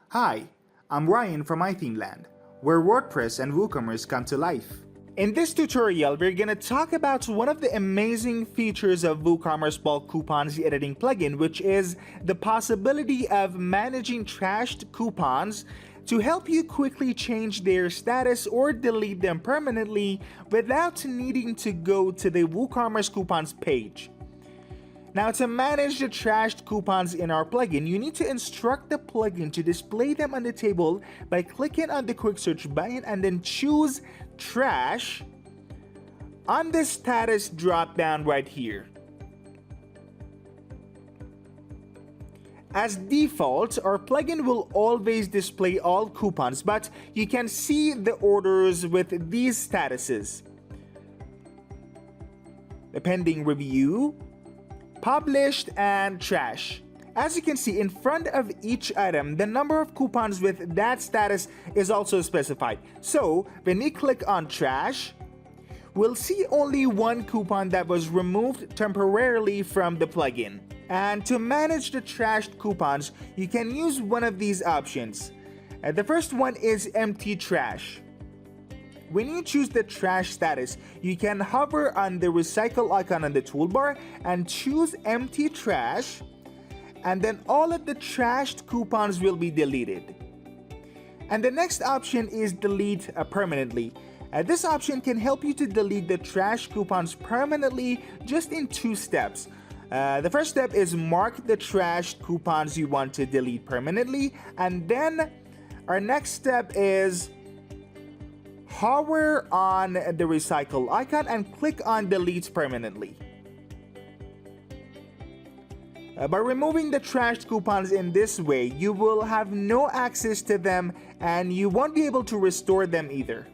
Hi, I'm Ryan from iThemeland, where WordPress and WooCommerce come to life. In this tutorial, we're gonna talk about one of the amazing features of WooCommerce bulk coupons editing plugin, which is the possibility of managing trashed coupons to help you quickly change their status or delete them permanently without needing to go to the WooCommerce coupons page. Now, to manage the trashed coupons in our plugin, you need to instruct the plugin to display them on the table by clicking on the quick search button and then choose trash on the status drop down right here. As default, our plugin will always display all coupons, but you can see the orders with these statuses: the pending review, published, and trash. As you can see, in front of each item, the number of coupons with that status is also specified. So when we click on trash, we'll see only one coupon that was removed temporarily from the plugin. And to manage the trashed coupons, you can use one of these options. The first one is empty trash. When you choose the trash status, you can hover on the recycle icon on the toolbar and choose empty trash, and then all of the trashed coupons will be deleted. And the next option is delete permanently. This option can help you to delete the trash coupons permanently just in 2 steps. The first step is mark the trashed coupons you want to delete permanently, and then our next step is hover on the recycle icon and click on delete permanently. By removing the trashed coupons in this way, you will have no access to them and you won't be able to restore them either.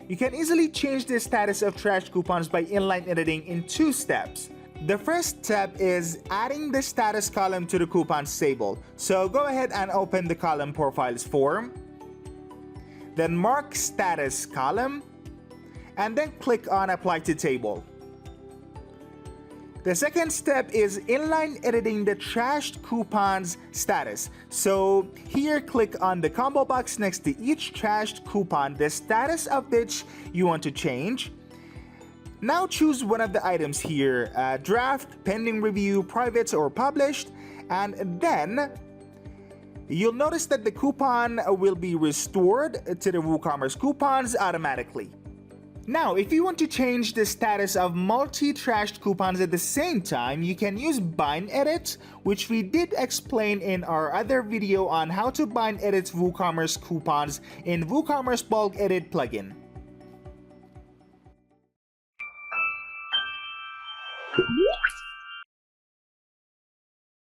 You can easily change the status of trashed coupons by inline editing in 2 steps. The first step is adding the status column to the coupons table. So go ahead and open the column profiles form, then mark status column, and then click on apply to table. The second step is inline editing the trashed coupons status. So here, click on the combo box next to each trashed coupon, the status of which you want to change. Now choose one of the items here, draft, pending review, private, or published, and then you'll notice that the coupon will be restored to the WooCommerce coupons automatically. Now, if you want to change the status of multi-trashed coupons at the same time, you can use bind edit, which we did explain in our other video on how to bind edit WooCommerce coupons in WooCommerce bulk edit plugin.